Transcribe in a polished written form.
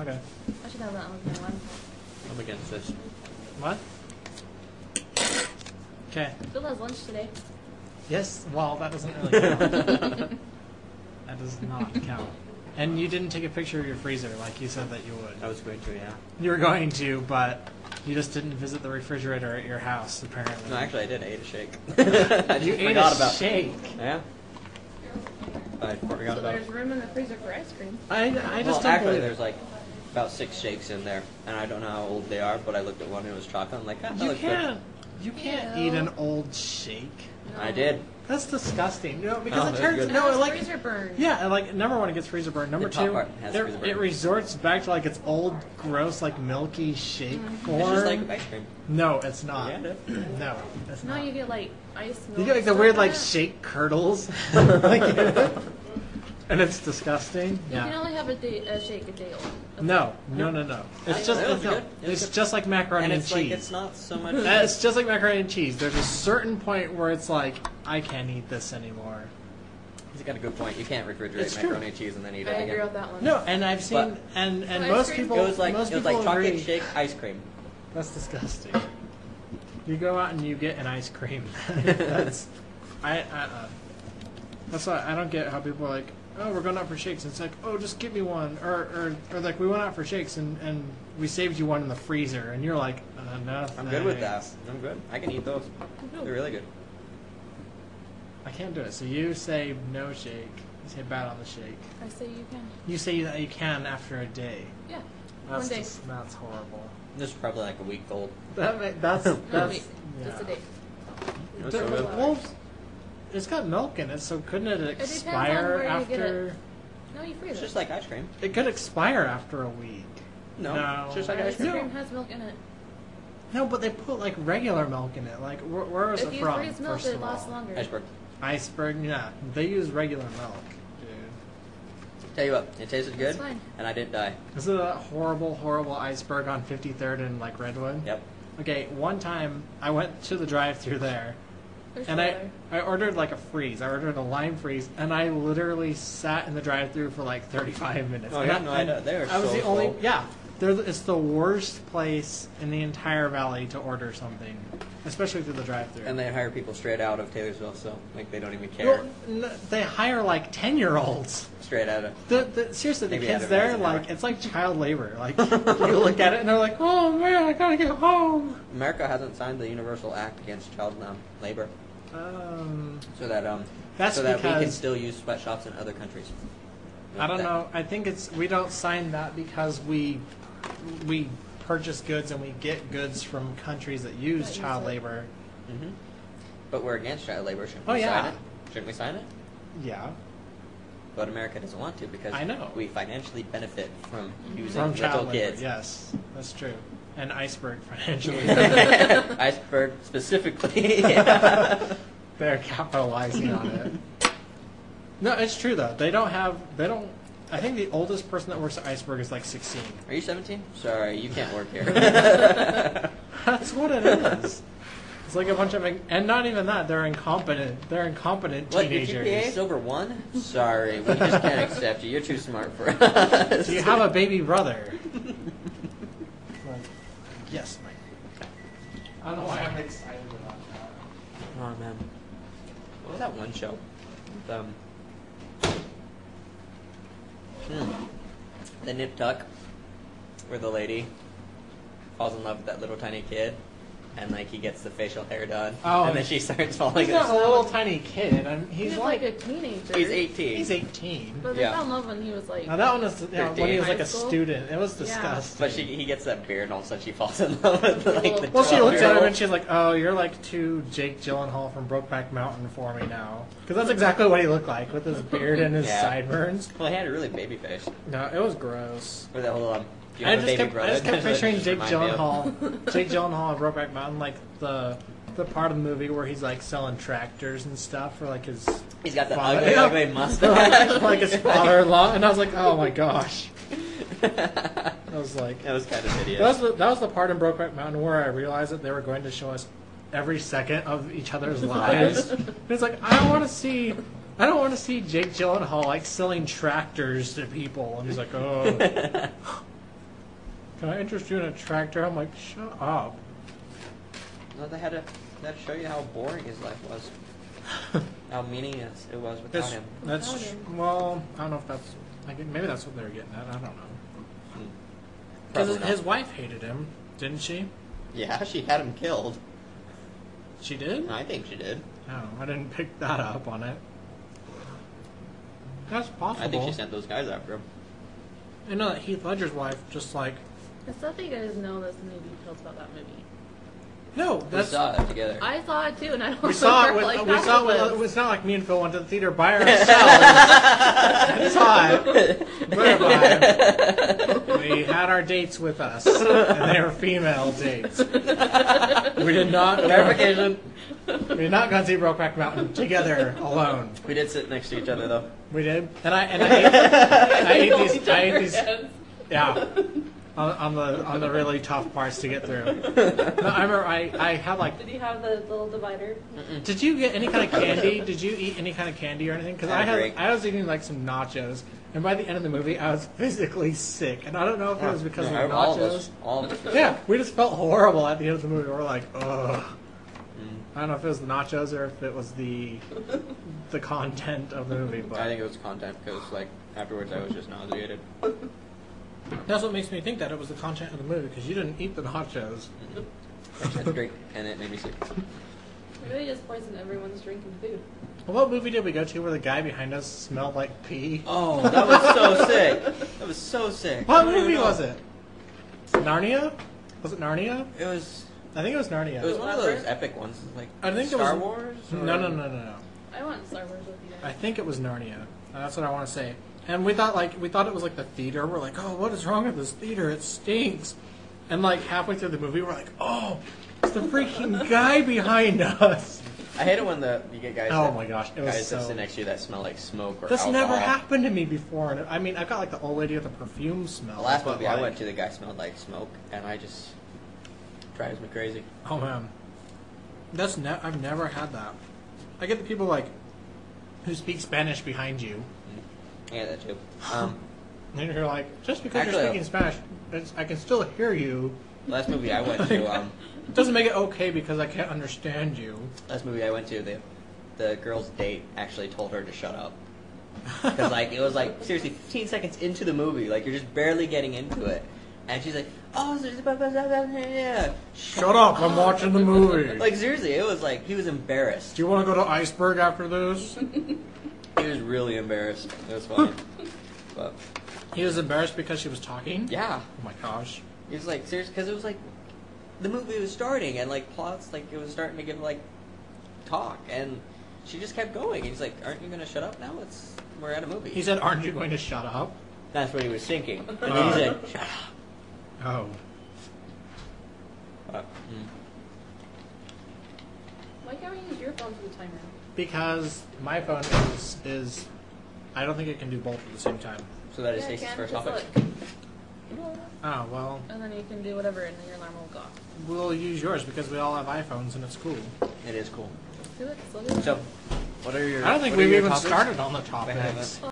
Okay. I should have that on my one. I'm against this. What? Okay. Bill has lunch today. Yes, well, that doesn't really count. That does not count. And you didn't take a picture of your freezer like you said that you would. I was going to, yeah. You were going to, but you just didn't visit the refrigerator at your house, apparently. No, actually, I did. I ate a shake. You ate a shake? Yeah. I forgot So about there's room in the freezer for ice cream. I just well, don't actually, believe there's like about 6 shakes in there, and I don't know how old they are, but I looked at one and it was chocolate. I'm like, ah, that looks good. You can't Ew. eat an old shake. No. I did. That's disgusting. You know, because Oh, it that's turns good. It no, has it like freezer burn. yeah, and like number one, it gets freezer burn. Number The top two, part has freezer burn. it resorts back to like its old, gross, like milky shake form. It's just like ice cream. No, it's not. Yeah, it is. No, it's No, not. you get like ice milk. You get like the stuff weird in like it. shake curdles, like, and it's disgusting. You can Yeah. only have a shake a day old. No. It's just It was good. It was it's good. just like macaroni And and it's cheese. like, it's not so much. It's just like macaroni and cheese. There's a certain point where it's like I can't eat this anymore. He's got a good point. You can't refrigerate It's true. macaroni and cheese and then eat I it agree again. with that one. No, and I've seen But- and So ice most cream? people It was like most chocolate people agree. shake ice cream. That's disgusting. You go out and you get an ice cream. That's that's why I don't get how people are like, oh, we're going out for shakes. And it's like, oh, just get me one, or like we went out for shakes and we saved you one in the freezer, and you're like, no, I'm good with that. thanks. I'm good. I can eat those. They're really good. I can't do it. So you say no shake. You say bad on the shake. I say you can. You say that you can after a day. Yeah. That's One day. that's horrible. This is probably like a week old. That's No, that's wait. Just a day. It's The- so good. well, it's got milk in it, so couldn't it depends on expire where you get after? it. No, you freeze It's it. just like ice cream. It could expire after a week. No, it's just like ice Ice cream. cream has milk in it. No, but they put like regular milk in it. Like where is If it you from? freeze milk, first it of all? lasts longer. Iceberg. Iceberg, yeah. They use regular milk, dude. Tell you what, it tasted good, It's fine. and I didn't die. Is it a horrible Iceberg on 53rd and like Redwood? Yep. Okay, one time I went to the drive-thru there, There's and filler. I ordered like a freeze. I ordered a lime freeze, and I literally sat in the drive-thru for like 35 minutes. Oh, And yeah? No, I know. They are I was so the only. full. Yeah, it's the worst place in the entire valley to order something, especially through the drive-thru. And they hire people straight out of Taylorsville, so like they don't even care. Well, they hire like 10-year-olds. Straight out of. Seriously, the Maybe kids out of there, Eisenhower. like, it's like child labor. Like, you look at it and they're like, oh man, I gotta get home. America hasn't signed the Universal Act against child labor, so that That's so that we can because- still use sweatshops in other countries. I don't know. I think we don't sign that because we purchase goods and we get goods from countries that use That use child it. labor. Mm-hmm. But we're against child labor. Shouldn't Oh, we yeah. sign it? Shouldn't we sign it? Yeah. But America doesn't want to because I know. we financially benefit from using From child little labor. kids. Yes, that's true. And Iceberg financially. Iceberg specifically. They're capitalizing on it. No, it's true though. They don't. I think the oldest person that works at Iceberg is like 16. Are you 17? Sorry, you can't work here. That's what it is. It's like a bunch of, and not even that. They're incompetent. They're incompetent What, your teenagers. GPA is over 1? Sorry, we just can't accept you. You're too smart for us. Do you have a baby brother? Like, yes, Mike. I don't know why I'm excited about that. Oh, man. What was that one show? With, the Nip Tuck, where the lady falls in love with that little tiny kid, and like he gets the facial hair done, Oh, and then she starts falling He's not a asleep. little tiny kid. He's He's like a teenager. He's 18. He's 18. But they Yeah. fell in love when he was like. Now that one was when he was like High a school? student. It was Yeah. disgusting. But he gets that beard, and all of a sudden she falls in love with like the Well, she looks at him 12-year-old. and she's like, "Oh, you're like too Jake Gyllenhaal from Brokeback Mountain for me now," because that's exactly what he looked like with his beard and his Yeah. sideburns. Well, he had a really baby face. No, it was gross. With that whole do you I have a just baby kept, brother? I just kept That's what it picturing just Jake reminded me of. Gyllenhaal, Jake Gyllenhaal at Brokeback Mountain, like the part of the movie where he's like selling tractors and stuff for like his He's got the father- ugly, Yeah. ugly mustache. like his father-in-law, and I was like, "Oh my gosh!" I was like, That was kind of hideous. that was the part in Brokeback Mountain where I realized that they were going to show us every second of each other's lives. And it's like I don't want to see Jake Gyllenhaal like selling tractors to people, and he's like, "Oh, Can I interest you in a tractor? I'm like, shut up. No, they had to show you how boring his life was. How meaningless it was without him. That's Without him. well, I don't know if that's. Maybe that's what they were getting at. I don't know. Probably Because not. his wife hated him, didn't she? Yeah, she had him killed. She did? I think she did. Oh, I didn't pick that up on it. That's possible. I think she sent those guys after him. I know that Heath Ledger's wife just like. It's not that you guys know this many details about that movie. No, We that's. saw it together. I saw it too, and I don't We saw it. remember, With, like, we saw half it. of With, it's not like me and Phil went to the theater by ourselves. We saw it. Whereby we had our dates with us, and they were female dates. We did not. Verification. We did not go see Brokeback Mountain together alone. We did sit next to each other though. We did, and I ate these. Yeah. On the really tough parts to get through. No, I remember I had like. Did you have the little divider? Did you get any kind of candy? Did you eat any kind of candy or anything? Because I was eating like some nachos, and by the end of the movie, I was physically sick, and I don't know if it was because of the nachos. All of us. Yeah, we just felt horrible at the end of the movie. We're like, ugh. I don't know if it was the nachos or if it was the content of the movie, but I think it was content because like afterwards I was just nauseated. that's what makes me think that it was the content of the movie because you didn't eat the nachos. That's great, and it made me sick. Maybe just poisoned everyone's drinking food. What movie did we go to where the guy behind us smelled like pee? Oh, that was so sick. That was so sick. What movie was it? Narnia? Was it Narnia? It was. I think it was Narnia. It was one of those epic ones, like I think it Star was- Wars. Or? No. I want Star Wars with you I guys. think it was Narnia. That's what I want to say. And we thought it was like the theater. We're like, oh, what is wrong with this theater? It stinks. And like halfway through the movie, we're like, oh, it's the freaking guy behind us. I hate it when you get guys. Oh that, my gosh, it was guys that so. sit next to you that smell like smoke or This alcohol. never happened to me before. And I mean, I got like the old lady with the perfume smell. The last but, movie I like- went to, the guy smelled like smoke, and I just drives me crazy. Oh man, I've never had that. I get the people like who speak Spanish behind you, Yeah, that too. and you're like, just because Actually, you're speaking Spanish, I can still hear you. Last movie I went to, It doesn't make it okay because I can't understand you. last movie I went to, the girl's date actually told her to shut up. Because like it was like seriously 15 seconds into the movie, like you're just barely getting into it, and she's like, "Oh, yeah, Shut up! I'm watching the movie. Like seriously, it was like he was embarrassed. Do you want to go to Iceberg after this? He was really embarrassed. It was funny, but He was embarrassed because she was talking. yeah, Oh my gosh. he was like serious because it was like the movie was starting and like plots like it was starting to give like talk and she just kept going. He's like, "Aren't you gonna shut up now? We're at a movie." He said, "Aren't you going to shut up?" That's what he was thinking. And Oh. then he said, "Shut up." Oh. But, Why can't we use your phone for the timer? Because my phone is I don't think it can do both at the same time. So that is Yeah, I Stacey's can. first Just topic. look. Oh well, And then you can do whatever, and then your alarm will go off. we'll use yours because we all have iPhones and it's cool. It is cool. Do it. Still do it. So, what are your? I don't think what are we've your even topics? started on the I topics. haven't.